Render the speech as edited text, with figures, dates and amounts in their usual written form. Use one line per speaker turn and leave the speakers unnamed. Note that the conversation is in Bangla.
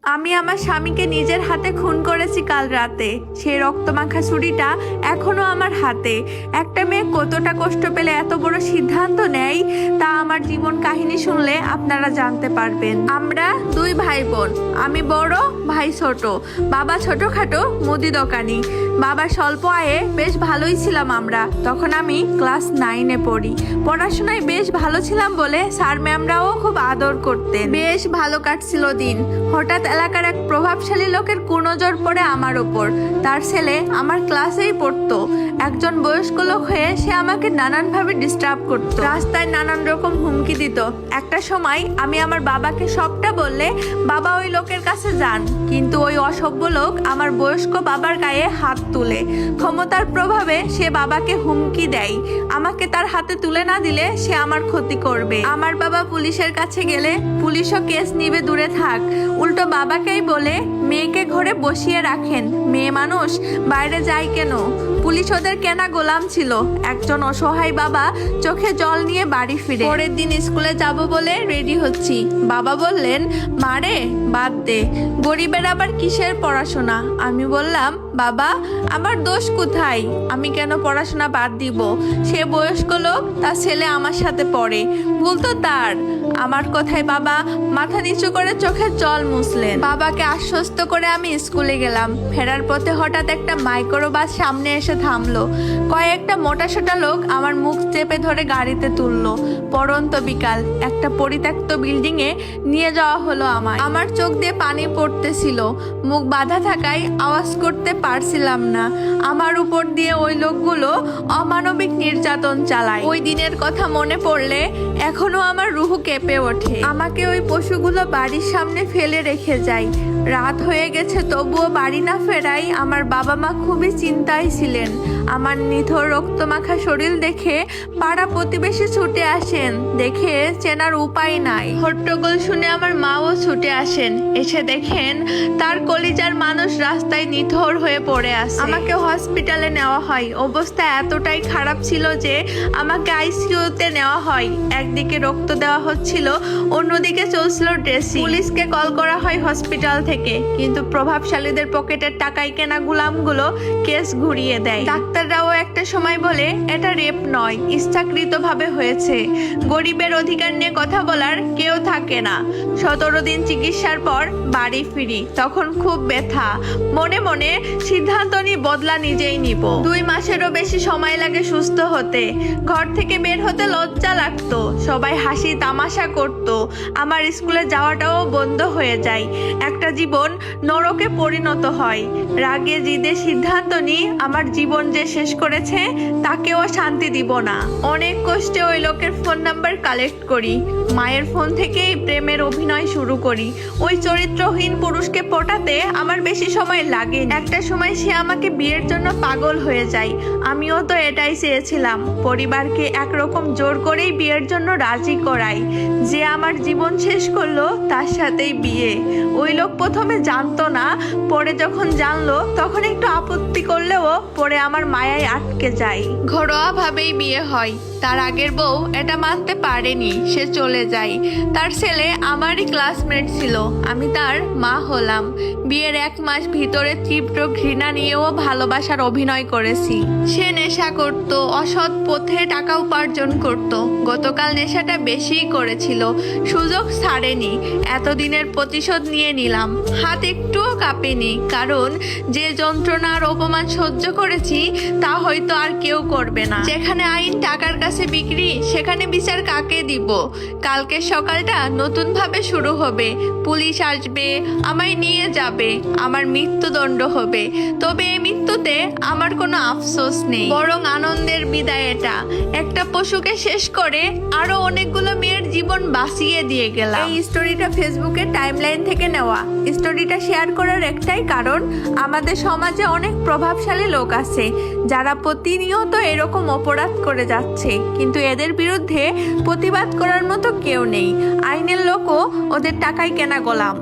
আমি আমার স্বামীকে নিজের হাতে খুন করেছি কাল রাতে। সেই রক্তমাখা ছুরিটা এখনো আমার হাতে। একটা মেয়ে কতটা কষ্ট পেলে এত বড় সিদ্ধান্ত নেয় তা আমার জীবন কাহিনী শুনলে আপনারা জানতে পারবেন। আমরা দুই ভাই বোন, আমি বড়, ভাই ছোট। বাবা ছোটখাটো মুদি দোকানি। বাবার স্বল্প আয়ে বেশ ভালোই ছিলাম আমরা। তখন আমি ক্লাস 9-এ পড়ি। পড়াশোনায় বেশ ভালো ছিলাম বলে স্যার ম্যামরাও খুব আদর করতেন। বেশ ভালো কাটছিল দিন। হঠাৎ এলাকার এক প্রভাবশালী লোকের কুনজর পড়ে আমার ওপর। তার ছেলে আমার ক্লাসেই পড়তো। একজন বয়স্ক লোক হয়ে সে আমাকে নানানভাবে ডিস্টার্ব করতো, রাস্তায় নানান রকম হুমকি দিত। একটা সময় আমি আমার বাবাকে সবটা বললে বাবা ওই লোকের কাছে যান, কিন্তু ওই অসভ্য লোক আমার বয়স্ক বাবার গায়ে হাত তুলে। ক্ষমতার প্রভাবে সে বাবাকে হুমকি দেয়, আমাকে তার হাতে তুলে না দিলে সে আমার ক্ষতি করবে। আমার বাবা পুলিশের কাছে গেলে পুলিশও কেস নিবে, দূরে থাক। উল্টো বাবাকেই বলে মেয়েকে ঘরে বসিয়ে রাখেন, মেয়ে মানুষ বাইরে যায় কেন। পুলিশ ওদের কেনা গোলাম ছিল। একজন অসহায় বাবা চোখে জল নিয়ে বাড়ি ফিরে। পরের দিন স্কুলে যাব বলে রেডি হচ্ছি। বাবা বললেন, মারে বাদ দে, গরিবের আবার কিসের পড়াশোনা। আমি বললাম, বাবা আমার দোষ কোথায়, আমি কেন পড়াশোনা বাদ দিব? সে বয়স্ক লোক, তার ছেলে আমার সাথে পড়ে, ভুল তো তার। আমার কথায় বাবা মাথা নিচু করে চোখের জল মুছলেন। বাবাকে আশ্বস্ত করে আমি স্কুলে গেলাম। ফেরার পথে হঠাৎ একটা মাইক্রোবাস সামনে এসে থামলো। কয়েকটা মোটাসোটা লোক আমার মুখ চেপে ধরে গাড়িতে তুললো। পড়ন্ত বিকাল, একটা পরিত্যক্ত বিল্ডিং এ নিয়ে যাওয়া হলো আমায়। আমার চোখ দিয়ে পানি পড়তেছিল, মুখ বাঁধা থাকায় আওয়াজ করতে পারছিলাম না। আমার উপর দিয়ে ওই লোকগুলো অমানবিক নির্যাতন চালায়। ওই দিনের কথা মনে পড়লে এখনো আমার রুহু কেঁপে ওঠে। আমাকে ওই পশুগুলো বাড়ির সামনে ফেলে রেখে যায়। রাত হয়ে গেছে তবুও বাড়ি না ফেরাই আমার বাবা মা খুবই চিন্তায় ছিলেন। আমার নিথর রক্তমাখা শরীর দেখে পাড়া প্রতিবেশী ছুটে আসেন। দেখে চেনার উপায় নাই। হট্টগোল শুনে আমার মাও ছুটে আসেন। এসে দেখেন তার কলিজার মানুষ রাস্তায় নিথর হয়ে পড়ে আছে। আমাকে হসপিটালে নেওয়া হয়। অবস্থা এতটাই খারাপ ছিল যে আমাকে আইসিইউতে নেওয়া হয়। একদিকে রক্ত দেওয়া হচ্ছিল, অন্যদিকে চলছিল ড্রেসিং। পুলিশকে কল করা হয় হসপিটাল থেকে, কিন্তু প্রভাবশালীদের পকেটের টাকায় কেনা গুলামগুলো কেস ঘুরিয়ে দেয়। ডাক্তাররাও একটা সময় বলে এটা রেপ নয়, ইচ্ছাকৃতভাবে হয়েছে। গরিবের অধিকার নিয়ে কথা বলার কেউ থাকে না। 17 দিন চিকিৎসার পর বাড়ি ফিরি। তখন খুব ব্যথা। মনে মনে সিদ্ধান্ত নিয়ে বদলা নিজেই নিব। 2 মাসেরও বেশি সময় লাগে সুস্থ হতে। ঘর থেকে বের হতে লজ্জা লাগতো। সবাই হাসি তামাশা করত। আমার স্কুলে যাওয়াটাও বন্ধ হয়ে যায়। একটা জীবন নরকে পরিণত হয়। রাগে জিদে সিদ্ধান্ত নিই আমার জীবন যে শেষ করেছে তাকেও শান্তি দিব না। অনেক কষ্টে ওই লোকের ফোন নাম্বার কালেক্ট করি। মায়ের ফোন থেকেই প্রেমের অভিনয় শুরু করি। ওই চরিত্রহীন পুরুষকে পটাতে আমার বেশি সময় লাগে। একটা সময় সে আমাকে বিয়ের জন্য পাগল হয়ে যায়। আমিও তো এটাই চেয়েছিলাম, পরিবারকে একরকম জোর করেই বিয়ের জন্য রাজি করাই। যে আমার জীবন শেষ করলো তার সাথেই বিয়ে। ওই লোক প্রথমে জানতো না, পরে যখন জানলো তখন একটু আপত্তি করলেও পরে আমার মায়ায় আটকে যায়। ঘরোয়া ভাবেই বিয়ে হয়। তার আগের বউ এটা মানতে পারেনি, সে চলে যায়। তার ছেলে আমারই ক্লাসমেট ছিল। আমি তার মা হলাম। বিয়ের 1 মাস ভিতরে তীব্র ঘৃণা নিয়েও ভালোবাসার অভিনয় করেছি। সে নেশা করত, অসৎ পথে টাকা উপার্জন করত। গতকাল নেশাটা বেশিই করেছিল, সুযোগ ছাড়েনি। এতদিনের প্রতিশোধ নিয়ে নিলাম। হাত একটুও কাঁপেনি, কারণ যে যন্ত্রণা আর অপমান সহ্য করেছি তা হয়তো আর কেউ করবে না। যেখানে আইন টাকার কাছে বিক্রি, সেখানে বিচার কাকে দিব? কালকে সকালটা নতুন ভাবে শুরু হবে। পুলিশ আসবে, আমায় নিয়ে যাবে, আমার মৃত্যুদণ্ড হবে। তবে এই মৃত্যুতে আমার কোনো আফসোস নেই, বরং আনন্দের বিদায় এটা। একটা পশুকে শেষ করে আরো অনেকগুলো মেয়ের জীবন বাঁচিয়ে দিয়ে গেলাম। এই স্টোরিটা ফেসবুকের টাইমলাইন থেকে নেওয়া। স্টোরিটা শেয়ার করার একটাই কারণ, আমাদের সমাজে অনেক প্রভাবশালী লোক আছে যারা প্রতিনিয়ত এরকম অপরাধ করে যাচ্ছে, কিন্তু এদের বিরুদ্ধে প্রতিবাদ করার মতো কেউ নেই। আইনের লোকও ওদের টাকায় কেনা গোলাম।